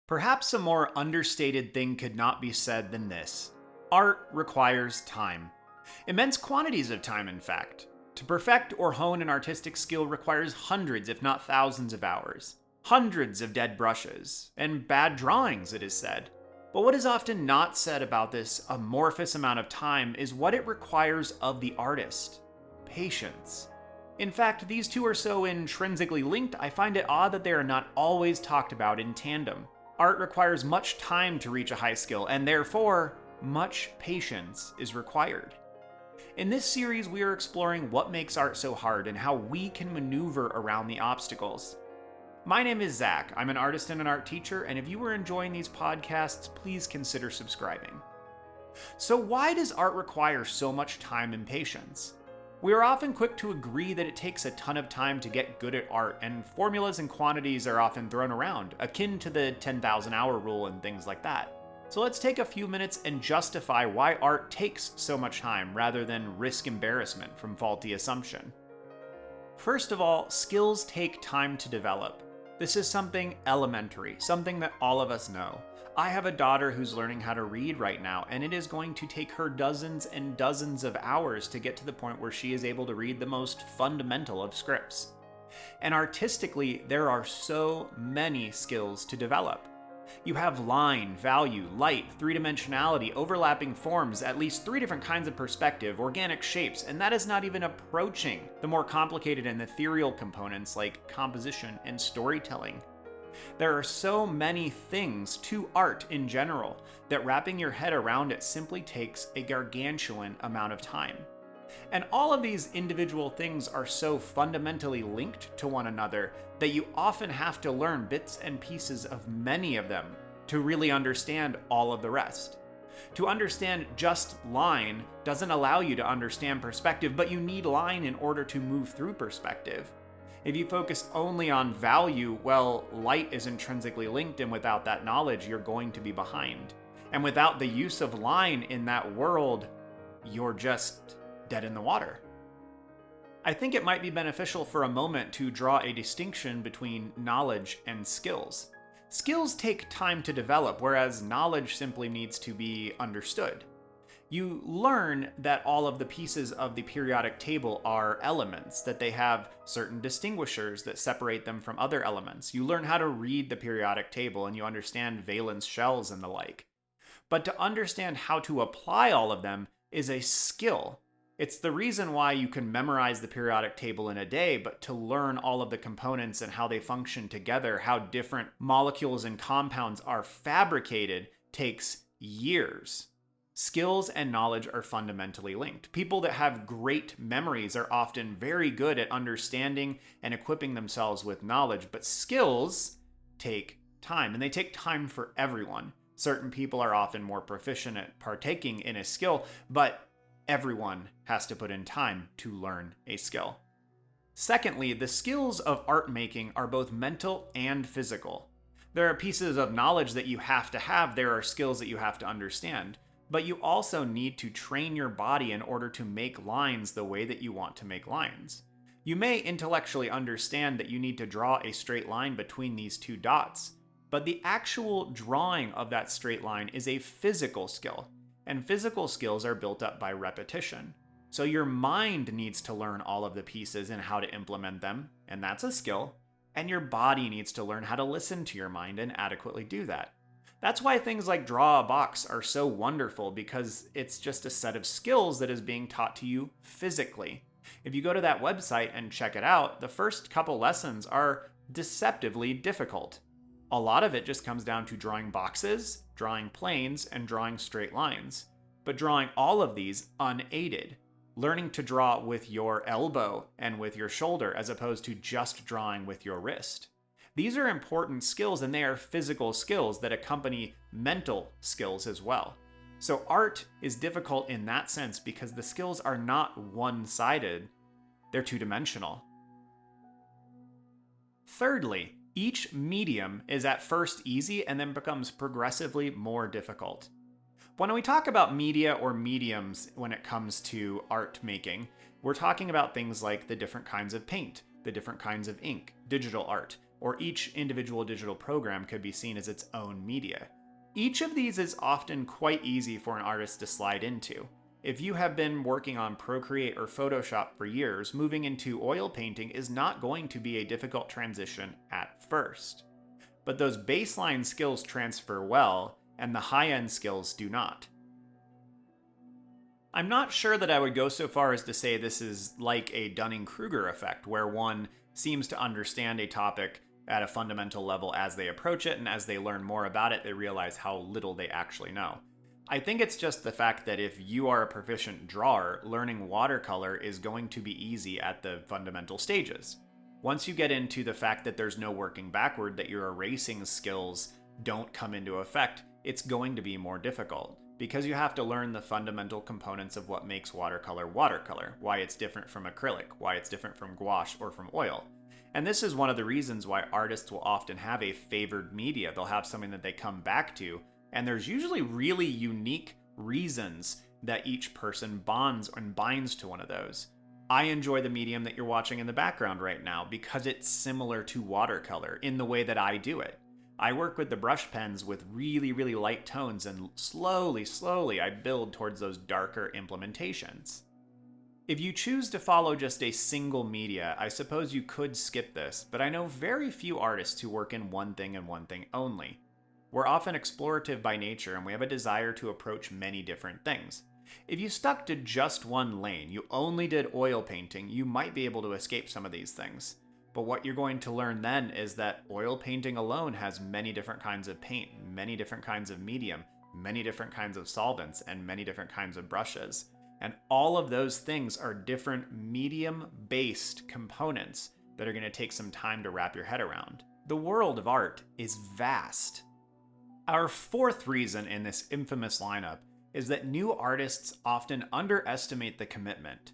Perhaps a more understated thing could not be said than this. Art requires time. Immense quantities of time, in fact. To perfect or hone an artistic skill requires hundreds, if not thousands of hours. Hundreds of dead brushes, and bad drawings, it is said. But what is often not said about this amorphous amount of time is what it requires of the artist. Patience. In fact, these two are so intrinsically linked, I find it odd that they are not always talked about in tandem. Art requires much time to reach a high skill, and therefore, much patience is required. In this series, we are exploring what makes art so hard and how we can maneuver around the obstacles. My name is Zach. I'm an artist and an art teacher, and if you are enjoying these podcasts, please consider subscribing. So why does art require so much time and patience? We are often quick to agree that it takes a ton of time to get good at art, and formulas and quantities are often thrown around, akin to the 10,000 hour rule and things like that. So let's take a few minutes and justify why art takes so much time rather than risk embarrassment from faulty assumption. First of all, skills take time to develop. This is something elementary, something that all of us know. I have a daughter who's learning how to read right now, and it is going to take her dozens and dozens of hours to get to the point where she is able to read the most fundamental of scripts. And artistically, there are so many skills to develop. You have line, value, light, three-dimensionality, overlapping forms, at least 3 different kinds of perspective, organic shapes, and that is not even approaching the more complicated and ethereal components like composition and storytelling. There are so many things to art in general that wrapping your head around it simply takes a gargantuan amount of time. And all of these individual things are so fundamentally linked to one another that you often have to learn bits and pieces of many of them to really understand all of the rest. To understand just line doesn't allow you to understand perspective, but you need line in order to move through perspective. If you focus only on value, well, light is intrinsically linked, and without that knowledge, you're going to be behind. And without the use of line in that world, you're just dead in the water. I think it might be beneficial for a moment to draw a distinction between knowledge and skills. Skills take time to develop, whereas knowledge simply needs to be understood. You learn that all of the pieces of the periodic table are elements, that they have certain distinguishers that separate them from other elements. You learn how to read the periodic table, and you understand valence shells and the like. But to understand how to apply all of them is a skill. It's the reason why you can memorize the periodic table in a day, but to learn all of the components and how they function together, how different molecules and compounds are fabricated, takes years. Skills and knowledge are fundamentally linked. People that have great memories are often very good at understanding and equipping themselves with knowledge, but skills take time, and they take time for everyone. Certain people are often more proficient at partaking in a skill, but everyone has to put in time to learn a skill. Secondly, the skills of art making are both mental and physical. There are pieces of knowledge that you have to have, there are skills that you have to understand. But you also need to train your body in order to make lines the way that you want to make lines. You may intellectually understand that you need to draw a straight line between these two dots, but the actual drawing of that straight line is a physical skill, and physical skills are built up by repetition. So your mind needs to learn all of the pieces and how to implement them, and that's a skill, and your body needs to learn how to listen to your mind and adequately do that. That's why things like draw a box are so wonderful, because it's just a set of skills that is being taught to you physically. If you go to that website and check it out, the first couple lessons are deceptively difficult. A lot of it just comes down to drawing boxes, drawing planes, and drawing straight lines. But drawing all of these unaided. Learning to draw with your elbow and with your shoulder as opposed to just drawing with your wrist. These are important skills, and they are physical skills that accompany mental skills as well. So art is difficult in that sense because the skills are not one-sided, they're two-dimensional. Thirdly, each medium is at first easy and then becomes progressively more difficult. When we talk about media or mediums when it comes to art making, we're talking about things like the different kinds of paint, the different kinds of ink, digital art, or each individual digital program could be seen as its own media. Each of these is often quite easy for an artist to slide into. If you have been working on Procreate or Photoshop for years, moving into oil painting is not going to be a difficult transition at first. But those baseline skills transfer well, and the high-end skills do not. I'm not sure that I would go so far as to say this is like a Dunning-Kruger effect, where one seems to understand a topic at a fundamental level as they approach it, and as they learn more about it, they realize how little they actually know. I think it's just the fact that if you are a proficient drawer, learning watercolor is going to be easy at the fundamental stages. Once you get into the fact that there's no working backward, that your erasing skills don't come into effect, it's going to be more difficult, because you have to learn the fundamental components of what makes watercolor watercolor, why it's different from acrylic, why it's different from gouache or from oil. And this is one of the reasons why artists will often have a favored media. They'll have something that they come back to, and there's usually really unique reasons that each person bonds and binds to one of those. I enjoy the medium that you're watching in the background right now because it's similar to watercolor in the way that I do it. I work with the brush pens with really, really light tones, and slowly I build towards those darker implementations. If you choose to follow just a single media, I suppose you could skip this, but I know very few artists who work in one thing and one thing only. We're often explorative by nature, and we have a desire to approach many different things. If you stuck to just one lane, you only did oil painting, you might be able to escape some of these things. But what you're going to learn then is that oil painting alone has many different kinds of paint, many different kinds of medium, many different kinds of solvents, and many different kinds of brushes. And all of those things are different medium-based components that are going to take some time to wrap your head around. The world of art is vast. Our fourth reason in this infamous lineup is that new artists often underestimate the commitment.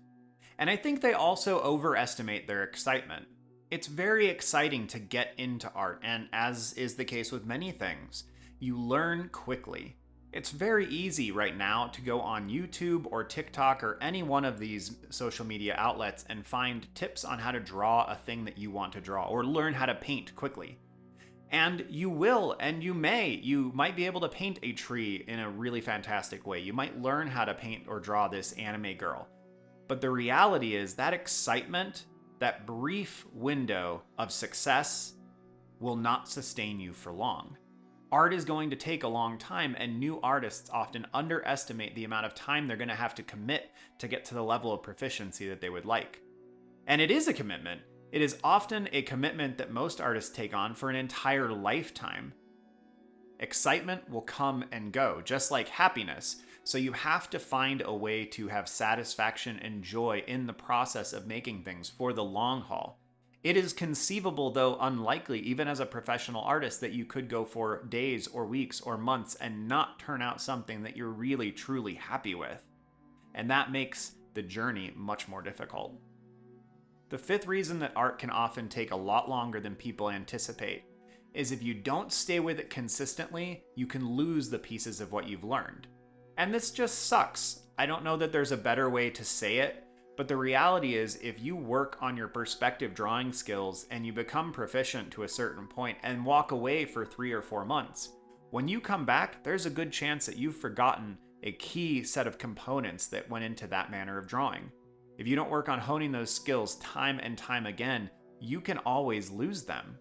And I think they also overestimate their excitement. It's very exciting to get into art, and as is the case with many things, you learn quickly. It's very easy right now to go on YouTube or TikTok or any one of these social media outlets and find tips on how to draw a thing that you want to draw, or learn how to paint quickly. And you will, and you might be able to paint a tree in a really fantastic way. You might learn how to paint or draw this anime girl. But the reality is that excitement, that brief window of success, will not sustain you for long. Art is going to take a long time, and new artists often underestimate the amount of time they're going to have to commit to get to the level of proficiency that they would like. And it is a commitment. It is often a commitment that most artists take on for an entire lifetime. Excitement will come and go, just like happiness, so you have to find a way to have satisfaction and joy in the process of making things for the long haul. It is conceivable, though unlikely, even as a professional artist, that you could go for days or weeks or months and not turn out something that you're really, truly happy with. And that makes the journey much more difficult. The fifth reason that art can often take a lot longer than people anticipate is if you don't stay with it consistently, you can lose the pieces of what you've learned. And this just sucks. I don't know that there's a better way to say it, but the reality is if you work on your perspective drawing skills and you become proficient to a certain point and walk away for 3 or 4 months, when you come back, there's a good chance that you've forgotten a key set of components that went into that manner of drawing. If you don't work on honing those skills time and time again, you can always lose them.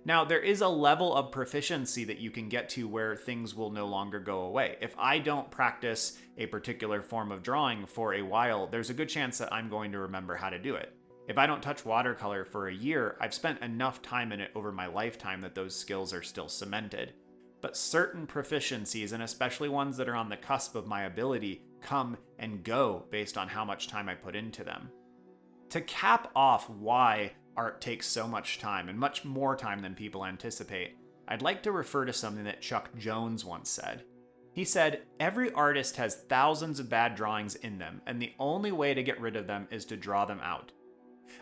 Now, there is a level of proficiency that you can get to where things will no longer go away. If I don't practice a particular form of drawing for a while, there's a good chance that I'm going to remember how to do it. If I don't touch watercolor for a year, I've spent enough time in it over my lifetime that those skills are still cemented. But certain proficiencies, and especially ones that are on the cusp of my ability, come and go based on how much time I put into them. To cap off why art takes so much time, and much more time than people anticipate, I'd like to refer to something that Chuck Jones once said. He said, "Every artist has thousands of bad drawings in them, and the only way to get rid of them is to draw them out."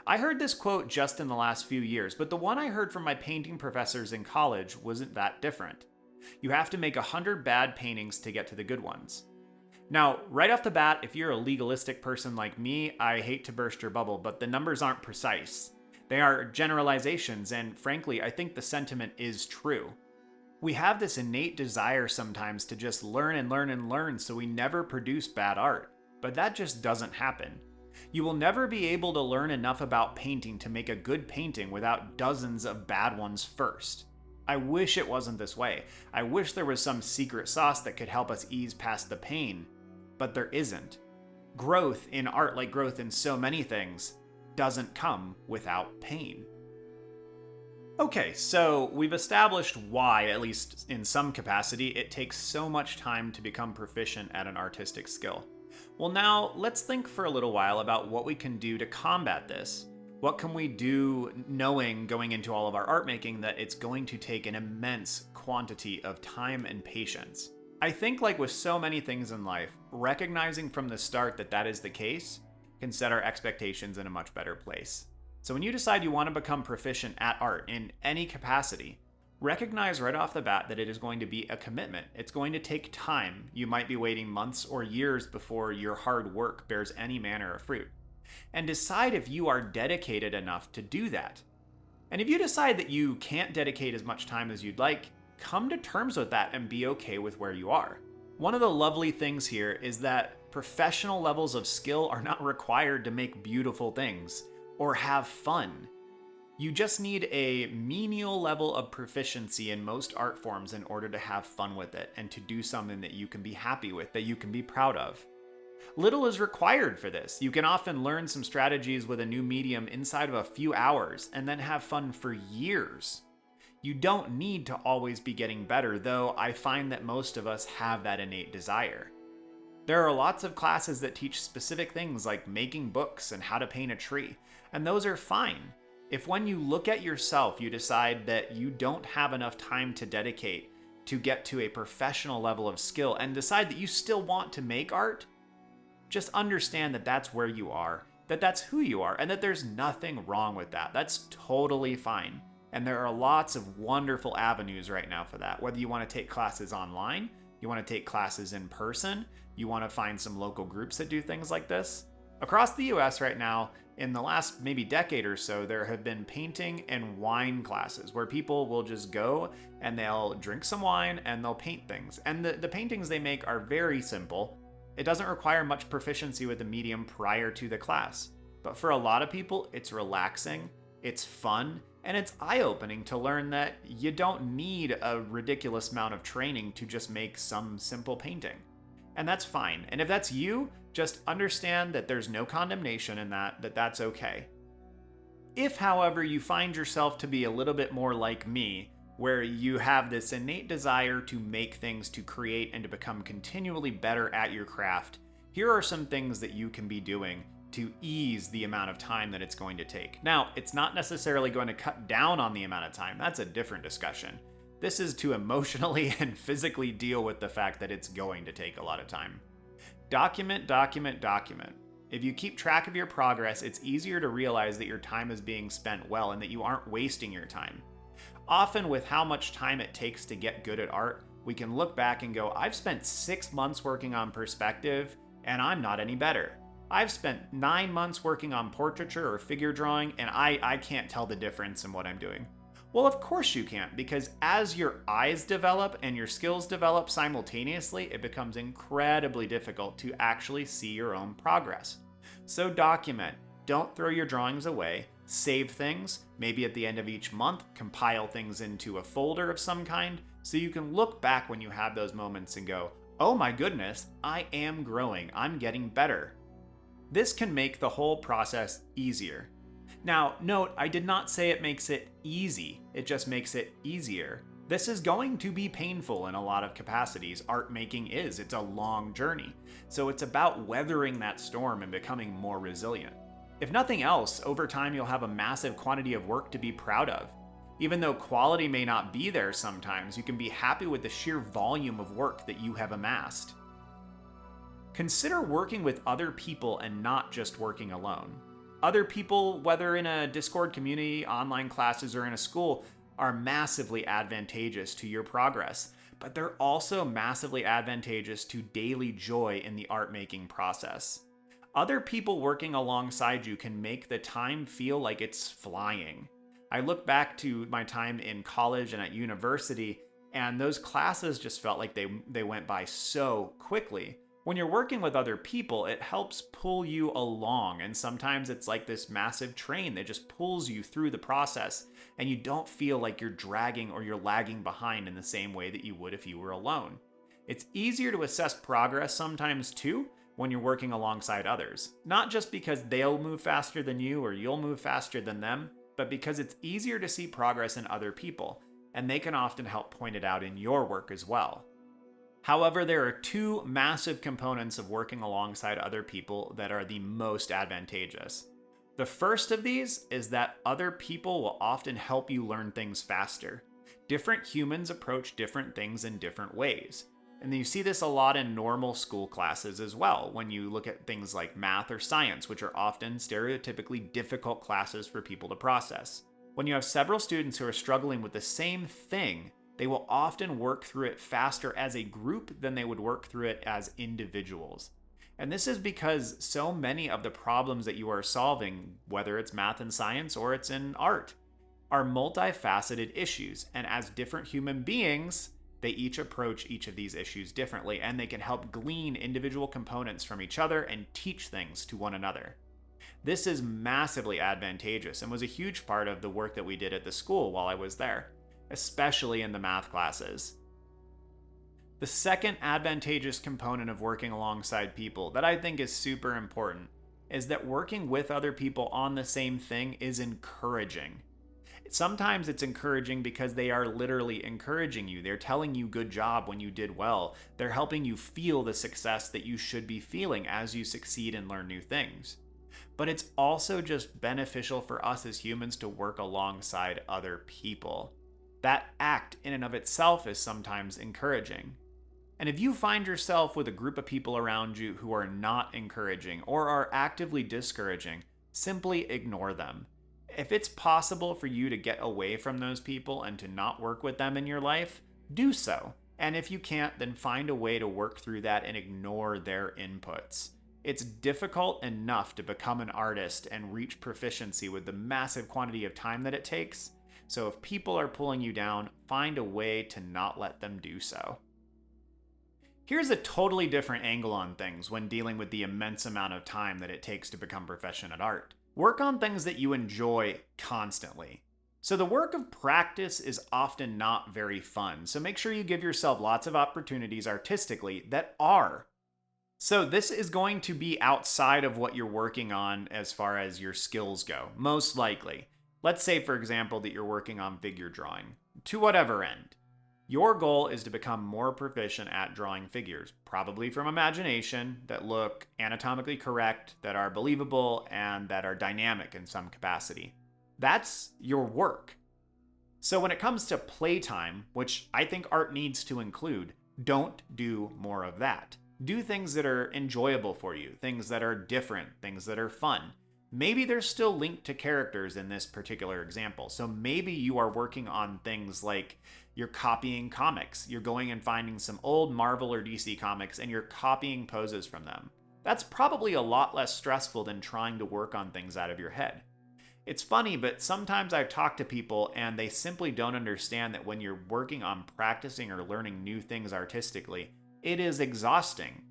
I heard this quote just in the last few years, but the one I heard from my painting professors in college wasn't that different. You have to make 100 bad paintings to get to the good ones. Now, right off the bat, if you're a legalistic person like me, I hate to burst your bubble, but the numbers aren't precise. They are generalizations, and frankly, I think the sentiment is true. We have this innate desire sometimes to just learn and learn and learn so we never produce bad art, but that just doesn't happen. You will never be able to learn enough about painting to make a good painting without dozens of bad ones first. I wish it wasn't this way. I wish there was some secret sauce that could help us ease past the pain, but there isn't. Growth in art, like growth in so many things, doesn't come without pain. Okay, so we've established why, at least in some capacity, it takes so much time to become proficient at an artistic skill. Well, now let's think for a little while about what we can do to combat this. What can we do knowing going into all of our art making that it's going to take an immense quantity of time and patience? I think, like with so many things in life, recognizing from the start that that is the case can set our expectations in a much better place. So when you decide you want to become proficient at art in any capacity, recognize right off the bat that it is going to be a commitment. It's going to take time. You might be waiting months or years before your hard work bears any manner of fruit. And decide if you are dedicated enough to do that. And if you decide that you can't dedicate as much time as you'd like, come to terms with that and be okay with where you are. One of the lovely things here is that professional levels of skill are not required to make beautiful things or have fun. You just need a menial level of proficiency in most art forms in order to have fun with it and to do something that you can be happy with, that you can be proud of. Little is required for this. You can often learn some strategies with a new medium inside of a few hours and then have fun for years. You don't need to always be getting better, though I find that most of us have that innate desire. There are lots of classes that teach specific things like making books and how to paint a tree, and those are fine. If when you look at yourself, you decide that you don't have enough time to dedicate to get to a professional level of skill and decide that you still want to make art, just understand that that's where you are, that that's who you are, and that there's nothing wrong with that. That's totally fine. And there are lots of wonderful avenues right now for that. Whether you want to take classes online, you want to take classes in person, you want to find some local groups that do things like this. Across the US right now, in the last maybe decade or so, there have been painting and wine classes where people will just go and they'll drink some wine and they'll paint things. And the paintings they make are very simple. It doesn't require much proficiency with the medium prior to the class. But for a lot of people, it's relaxing, it's fun, and it's eye-opening to learn that you don't need a ridiculous amount of training to just make some simple painting. And that's fine. And if that's you, just understand that there's no condemnation in that that's okay. If, however, you find yourself to be a little bit more like me, where you have this innate desire to make things, to create, and to become continually better at your craft, here are some things that you can be doing to ease the amount of time that it's going to take. Now, it's not necessarily going to cut down on the amount of time. That's a different discussion. This is to emotionally and physically deal with the fact that it's going to take a lot of time. Document, document, document. If you keep track of your progress, it's easier to realize that your time is being spent well and that you aren't wasting your time. Often with how much time it takes to get good at art, we can look back and go, I've spent 6 months working on perspective and I'm not any better. I've spent 9 months working on portraiture or figure drawing and I can't tell the difference in what I'm doing. Well, of course you can't, because as your eyes develop and your skills develop simultaneously, it becomes incredibly difficult to actually see your own progress. So document. Don't throw your drawings away. Save things, maybe at the end of each month, compile things into a folder of some kind, so you can look back when you have those moments and go, oh my goodness, I am growing, I'm getting better. This can make the whole process easier. Now, note, I did not say it makes it easy, it just makes it easier. This is going to be painful in a lot of capacities. Art making is. It's a long journey. So it's about weathering that storm and becoming more resilient. If nothing else, over time you'll have a massive quantity of work to be proud of. Even though quality may not be there sometimes, you can be happy with the sheer volume of work that you have amassed. Consider working with other people and not just working alone. Other people, whether in a Discord community, online classes, or in a school, are massively advantageous to your progress, but they're also massively advantageous to daily joy in the art making process. Other people working alongside you can make the time feel like it's flying. I look back to my time in college and at university, and those classes just felt like they went by so quickly. When you're working with other people, it helps pull you along, and sometimes it's like this massive train that just pulls you through the process, and you don't feel like you're dragging or you're lagging behind in the same way that you would if you were alone. It's easier to assess progress sometimes too when you're working alongside others, not just because they'll move faster than you or you'll move faster than them, but because it's easier to see progress in other people, and they can often help point it out in your work as well. However, there are two massive components of working alongside other people that are the most advantageous. The first of these is that other people will often help you learn things faster. Different humans approach different things in different ways. And you see this a lot in normal school classes as well, when you look at things like math or science, which are often stereotypically difficult classes for people to process. When you have several students who are struggling with the same thing, they will often work through it faster as a group than they would work through it as individuals. And this is because so many of the problems that you are solving, whether it's math and science or it's in art, are multifaceted issues. And as different human beings, they each approach each of these issues differently, and they can help glean individual components from each other and teach things to one another. This is massively advantageous and was a huge part of the work that we did at the school while I was there, especially in the math classes. The second advantageous component of working alongside people that I think is super important is that working with other people on the same thing is encouraging. Sometimes it's encouraging because they are literally encouraging you. They're telling you good job when you did well. They're helping you feel the success that you should be feeling as you succeed and learn new things. But it's also just beneficial for us as humans to work alongside other people. That act in and of itself is sometimes encouraging. And if you find yourself with a group of people around you who are not encouraging or are actively discouraging, simply ignore them. If it's possible for you to get away from those people and to not work with them in your life, do so. And if you can't, then find a way to work through that and ignore their inputs. It's difficult enough to become an artist and reach proficiency with the massive quantity of time that it takes. So if people are pulling you down, find a way to not let them do so. Here's a totally different angle on things when dealing with the immense amount of time that it takes to become proficient at art. Work on things that you enjoy constantly. So the work of practice is often not very fun, so make sure you give yourself lots of opportunities artistically that are. So this is going to be outside of what you're working on as far as your skills go, most likely. Let's say, for example, that you're working on figure drawing, to whatever end. Your goal is to become more proficient at drawing figures, probably from imagination, that look anatomically correct, that are believable, and that are dynamic in some capacity. That's your work. So when it comes to playtime, which I think art needs to include, don't do more of that. Do things that are enjoyable for you, things that are different, things that are fun. Maybe they're still linked to characters in this particular example. So maybe you are working on things like you're copying comics. You're going and finding some old Marvel or DC comics and you're copying poses from them. That's probably a lot less stressful than trying to work on things out of your head. It's funny, but sometimes I've talked to people and they simply don't understand that when you're working on practicing or learning new things artistically, it is exhausting.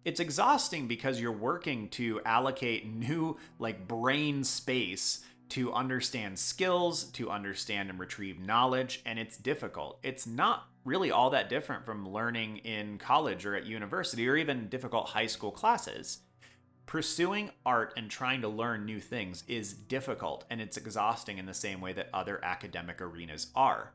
It's exhausting because you're working to allocate new brain space to understand skills, to understand and retrieve knowledge, and it's difficult. It's not really all that different from learning in college or at university or even difficult high school classes. Pursuing art and trying to learn new things is difficult, and it's exhausting in the same way that other academic arenas are.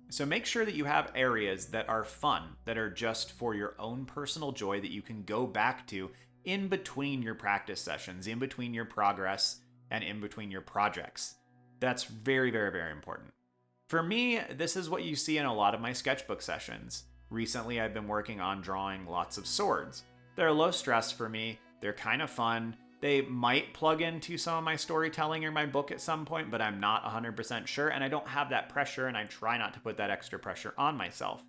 So make sure that you have areas that are fun, that are just for your own personal joy that you can go back to in between your practice sessions, in between your progress, and in between your projects. That's very, very, very important. For me, this is what you see in a lot of my sketchbook sessions. Recently, I've been working on drawing lots of swords. They're low stress for me. They're kind of fun. They might plug into some of my storytelling or my book at some point, but I'm not 100% sure, and I don't have that pressure, and I try not to put that extra pressure on myself.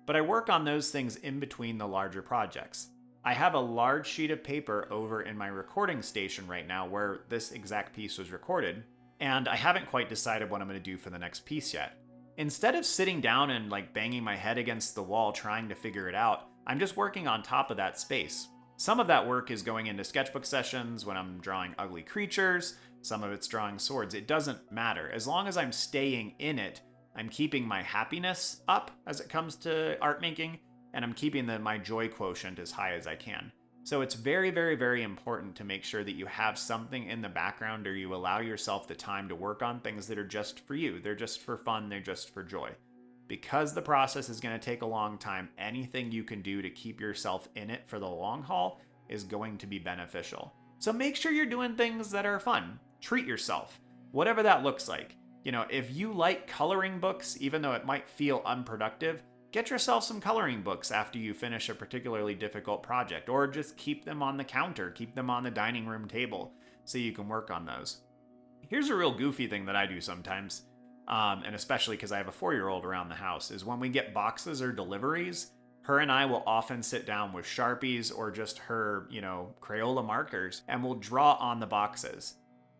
But I work on those things in between the larger projects. I have a large sheet of paper over in my recording station right now where this exact piece was recorded, and I haven't quite decided what I'm going to do for the next piece yet. Instead of sitting down and banging my head against the wall trying to figure it out, I'm just working on top of that space. Some of that work is going into sketchbook sessions when I'm drawing ugly creatures, some of it's drawing swords. It doesn't matter. As long as I'm staying in it, I'm keeping my happiness up as it comes to art making, and I'm keeping my joy quotient as high as I can. So it's very, very, very important to make sure that you have something in the background, or you allow yourself the time to work on things that are just for you. They're just for fun, they're just for joy. Because the process is going to take a long time, anything you can do to keep yourself in it for the long haul is going to be beneficial. So make sure you're doing things that are fun. Treat yourself, whatever that looks like. If you like coloring books, even though it might feel unproductive, get yourself some coloring books after you finish a particularly difficult project, or just keep them on the counter, keep them on the dining room table so you can work on those. Here's a real goofy thing that I do sometimes, and especially because I have a 4-year-old around the house, is when we get boxes or deliveries, her and I will often sit down with Sharpies or just her, Crayola markers, and we'll draw on the boxes.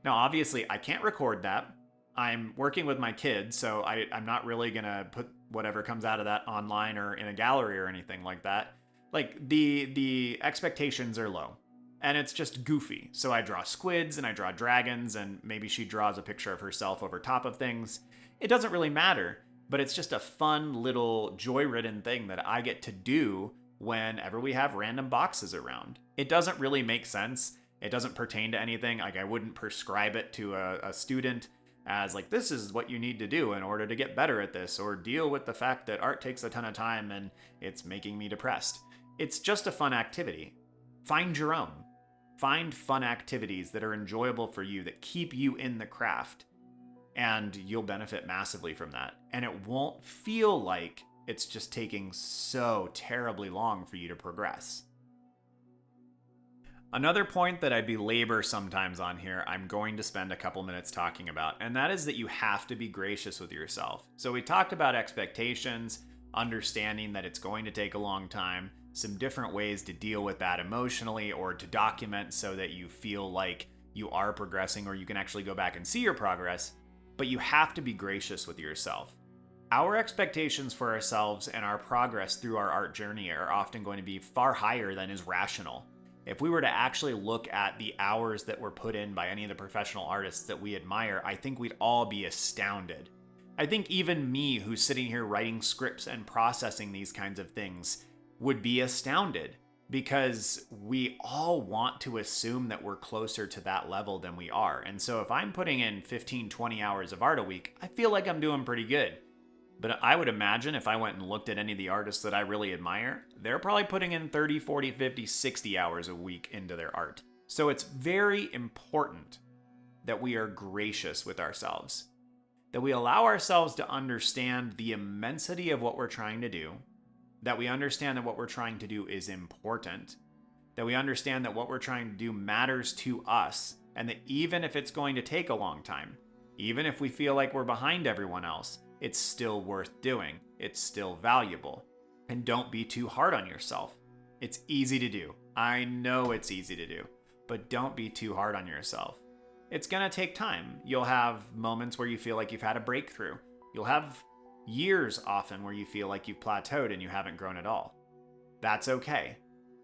Now, obviously, I can't record that. I'm working with my kids, so I'm not really going to put whatever comes out of that online or in a gallery or anything like that. The expectations are low, and it's just goofy. So I draw squids and I draw dragons, and maybe she draws a picture of herself over top of things. It doesn't really matter, but it's just a fun little joy-ridden thing that I get to do whenever we have random boxes around. It doesn't really make sense. It doesn't pertain to anything. I wouldn't prescribe it to a student as this is what you need to do in order to get better at this, or deal with the fact that art takes a ton of time and it's making me depressed. It's just a fun activity. Find your own. Find fun activities that are enjoyable for you, that keep you in the craft, and you'll benefit massively from that. And it won't feel like it's just taking so terribly long for you to progress. Another point that I belabor sometimes on here, I'm going to spend a couple minutes talking about, and that is that you have to be gracious with yourself. So we talked about expectations, understanding that it's going to take a long time, some different ways to deal with that emotionally or to document so that you feel like you are progressing, or you can actually go back and see your progress, but you have to be gracious with yourself. Our expectations for ourselves and our progress through our art journey are often going to be far higher than is rational. If we were to actually look at the hours that were put in by any of the professional artists that we admire, I think we'd all be astounded. I think even me, who's sitting here writing scripts and processing these kinds of things, would be astounded, because we all want to assume that we're closer to that level than we are. And so if I'm putting in 15, 20 hours of art a week, I feel like I'm doing pretty good. But I would imagine if I went and looked at any of the artists that I really admire, they're probably putting in 30, 40, 50, 60 hours a week into their art. So it's very important that we are gracious with ourselves, that we allow ourselves to understand the immensity of what we're trying to do, that we understand that what we're trying to do is important, that we understand that what we're trying to do matters to us, and that even if it's going to take a long time, even if we feel like we're behind everyone else, it's still worth doing. It's still valuable. And don't be too hard on yourself. It's easy to do. I know it's easy to do, but don't be too hard on yourself. It's gonna take time. You'll have moments where you feel like you've had a breakthrough. You'll have years often where you feel like you've plateaued and you haven't grown at all. That's okay.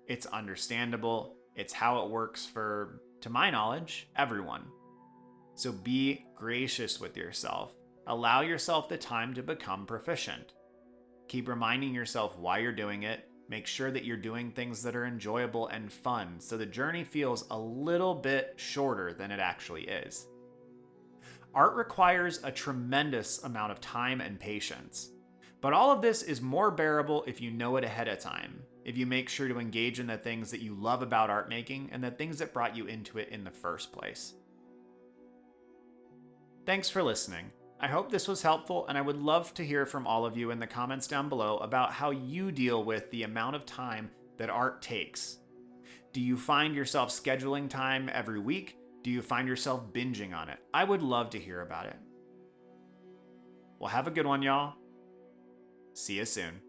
It's understandable. It's how it works for, to my knowledge, everyone. So be gracious with yourself. Allow yourself the time to become proficient. Keep reminding yourself why you're doing it. Make sure that you're doing things that are enjoyable and fun, so the journey feels a little bit shorter than it actually is. Art requires a tremendous amount of time and patience. But all of this is more bearable if you know it ahead of time, if you make sure to engage in the things that you love about art making and the things that brought you into it in the first place. Thanks for listening. I hope this was helpful, and I would love to hear from all of you in the comments down below about how you deal with the amount of time that art takes. Do you find yourself scheduling time every week? Do you find yourself binging on it? I would love to hear about it. Well, have a good one, y'all. See you soon.